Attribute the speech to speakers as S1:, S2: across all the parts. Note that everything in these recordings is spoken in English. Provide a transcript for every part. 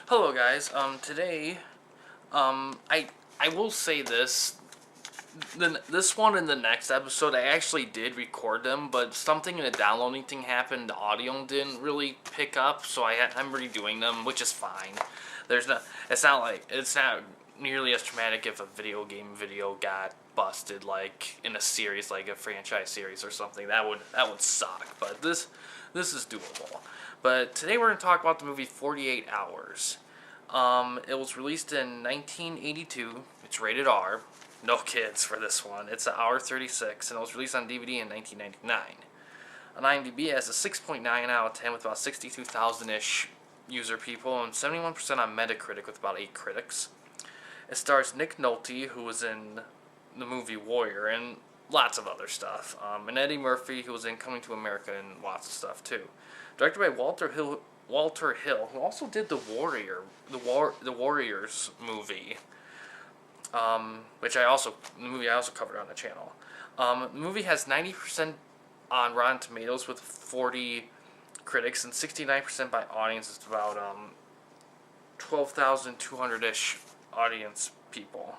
S1: Hello guys, today, I will say this, this one and the next episode, I actually did record them, but something in the downloading thing happened, the audio didn't really pick up, so I'm redoing them, which is fine. It's not nearly as traumatic if a video game video got busted, like, in a series, like a franchise series or something. That would suck, but this is doable. But today we're going to talk about the movie 48 Hours. It was released in 1982. It's rated R. No kids for this one. It's an hour 36, and it was released on DVD in 1999. On IMDb, it has a 6.9 out of 10 with about 62,000-ish user people, and 71% on Metacritic with about 8 critics. It stars Nick Nolte, who was in the movie Warrior, and lots of other stuff. And Eddie Murphy, who was in Coming to America and lots of stuff too. Directed by Walter Hill, who also did the Warriors movie, the movie I also covered on the channel. The movie has 90% on Rotten Tomatoes with 40 critics and 69% by audience. It's about 12,200-ish audience people.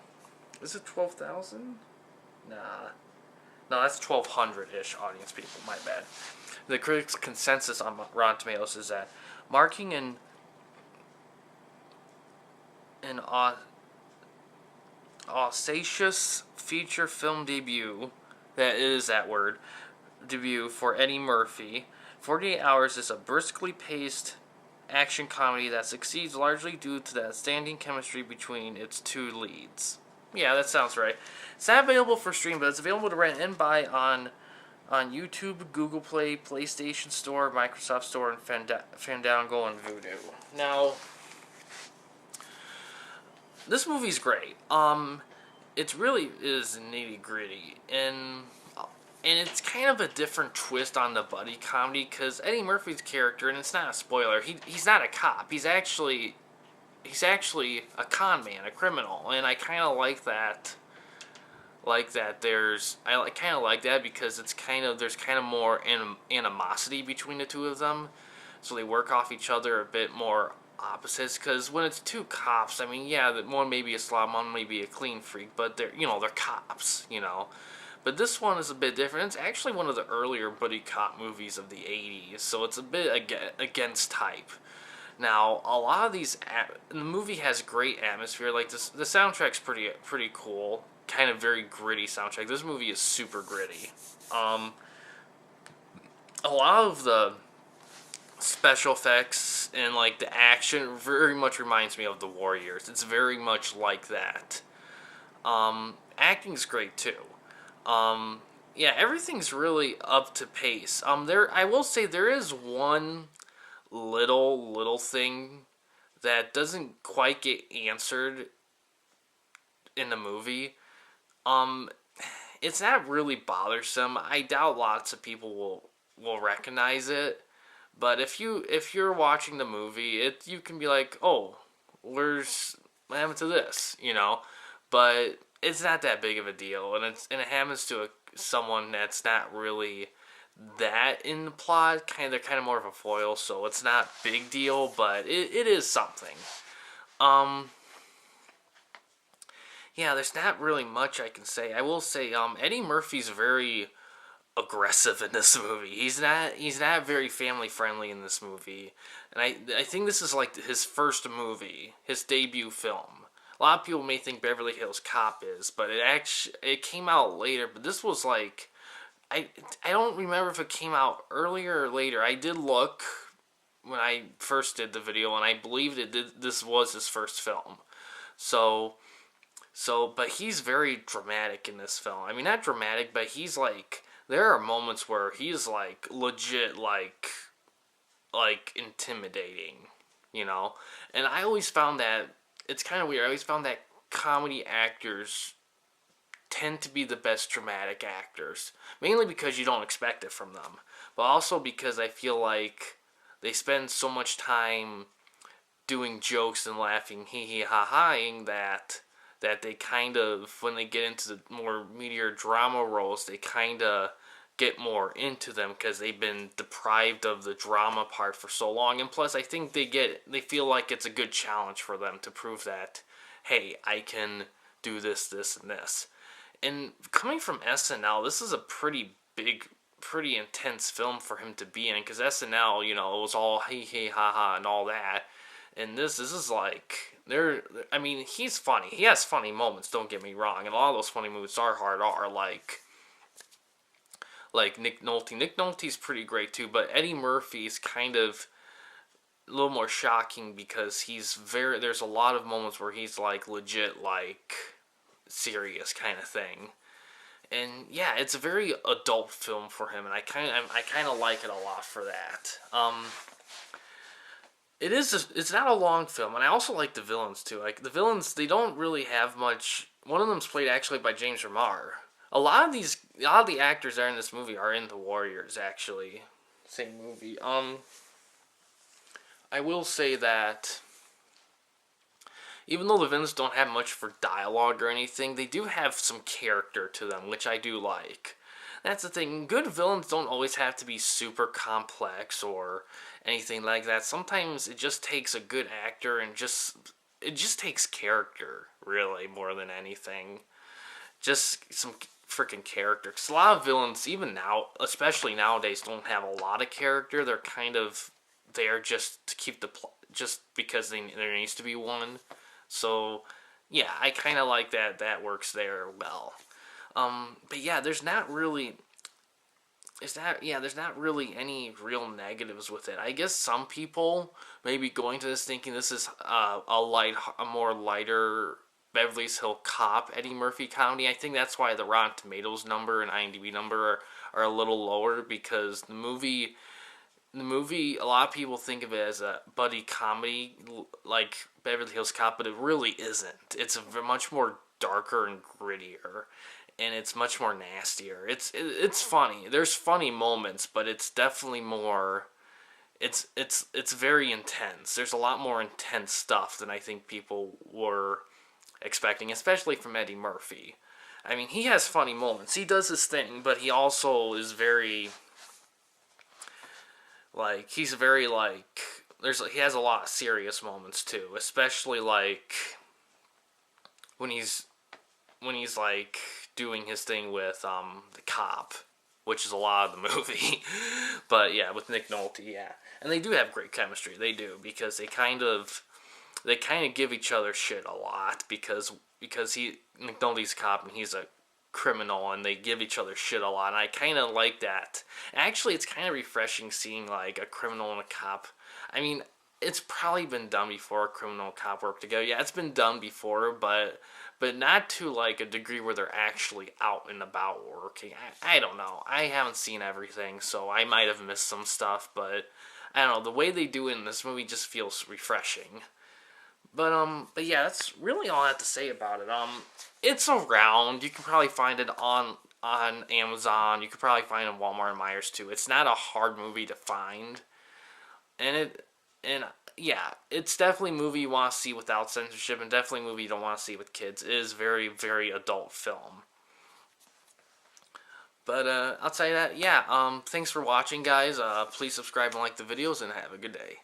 S1: Is it 12,000? Nah. No, that's 1,200-ish audience people. My bad. The critics' consensus on Rotten Tomatoes is that marking an audacious feature film debut, that is that word, debut for Eddie Murphy, 48 Hours is a briskly paced action comedy that succeeds largely due to the outstanding chemistry between its two leads. Yeah, that sounds right. It's not available for stream, but it's available to rent and buy on YouTube, Google Play, PlayStation Store, Microsoft Store, and Fandango and Vudu. Now, this movie's great. It really is nitty gritty, and it's kind of a different twist on the buddy comedy because Eddie Murphy's character, and it's not a spoiler, he's not a cop. He's actually a con man, a criminal, and I kind of like that. I kind of like that because there's kind of more animosity between the two of them, so they work off each other a bit more opposites. Because when it's two cops, I mean, yeah, that one may be a slob, one may be a clean freak, but they're cops, But this one is a bit different. It's actually one of the earlier buddy cop movies of the 80s, so it's a bit against type. Now, a lot of the movie has great atmosphere. Like the soundtrack's pretty cool. Kind of very gritty soundtrack. This movie is super gritty. A lot of the special effects and like the action very much reminds me of the Warriors. It's very much like that. Acting's great too. Yeah, everything's really up to pace. I will say there is one little thing that doesn't quite get answered in the movie. It's not really bothersome. I doubt lots of people will recognize it. But if you're watching the movie, you can be like, oh, what happened to this? But it's not that big of a deal, and it happens to someone that's not really that in the plot. They're kind of more of a foil, so it's not a big deal, but it is something. Yeah, there's not really much I can say. I will say, Eddie Murphy's very aggressive in this movie. He's not very family friendly in this movie, and I think this is like his first movie, his debut film. A lot of people may think Beverly Hills Cop is, but it came out later. But this was like, I don't remember if it came out earlier or later. I did look when I first did the video, and I believed this was his first film. But he's very dramatic in this film. I mean, not dramatic, but he's like, there are moments where he's like legit like intimidating, And I always found that, it's kind of weird, I always found that comedy actors tend to be the best dramatic actors. Mainly because you don't expect it from them. But also because I feel like they spend so much time doing jokes and laughing hee ha haing that they kind of, when they get into the more meatier drama roles, they kind of get more into them because they've been deprived of the drama part for so long. And plus, I think they feel like it's a good challenge for them to prove that, hey, I can do this, this, and this. And coming from SNL, this is a pretty big, pretty intense film for him to be in, because SNL, it was all hey, hey, ha, ha, and all that. And this is like, I mean, he's funny. He has funny moments, don't get me wrong. And a lot of those funny moments are hard, are like Nick Nolte. Nick Nolte's pretty great too, but Eddie Murphy's kind of a little more shocking because there's a lot of moments where he's like legit like serious kind of thing. And yeah, it's a very adult film for him, and I kind of like it a lot for that. It's not a long film, and I also like the villains too. Like the villains, they don't really have much. One of them's played actually by James Remar. A lot of the actors that are in this movie are in The Warriors, actually. Same movie. I will say that even though the villains don't have much for dialogue or anything, they do have some character to them, which I do like. That's the thing. Good villains don't always have to be super complex or anything like that. Sometimes it just takes a good actor and it just takes character, really, more than anything. Just some freaking character. Because a lot of villains, even now, especially nowadays, don't have a lot of character. They're kind of there just to keep the plot, just because there needs to be one. So, yeah, I kind of like that. That works there well. But yeah, there's not really any real negatives with it. I guess some people may be going to this thinking this is a more lighter Beverly Hills Cop Eddie Murphy comedy. I think that's why the Rotten Tomatoes number and IMDb number are a little lower, because the movie, a lot of people think of it as a buddy comedy like Beverly Hills Cop, but it really isn't. It's much more darker and grittier, and it's much more nastier. It's funny. There's funny moments, but it's definitely more. It's very intense. There's a lot more intense stuff than I think people were expecting, especially from Eddie Murphy. I mean, he has funny moments. He does his thing, but he also is very he's very he has a lot of serious moments too, especially like when he's like doing his thing with the cop, which is a lot of the movie. But yeah, with Nick Nolte, yeah. And they do have great chemistry. They do, because they kind of give each other shit a lot, because Nick Nolte's a cop and he's a criminal, and they give each other shit a lot, and I kind of like that. Actually, it's kind of refreshing seeing like a criminal and a cop. I mean, it's probably been done before, a criminal and cop work together. Yeah, it's been done before, but not to like a degree where they're actually out and about working. I don't know. I haven't seen everything, so I might have missed some stuff, but I don't know. The way they do it in this movie just feels refreshing. But yeah, that's really all I have to say about it. It's around. You can probably find it on Amazon. You could probably find it in Walmart and Myers too. It's not a hard movie to find, and yeah, it's definitely a movie you want to see without censorship, and definitely a movie you don't want to see with kids. It is very, very adult film. But I'll tell you that. Yeah. Thanks for watching, guys. Please subscribe and like the videos, and have a good day.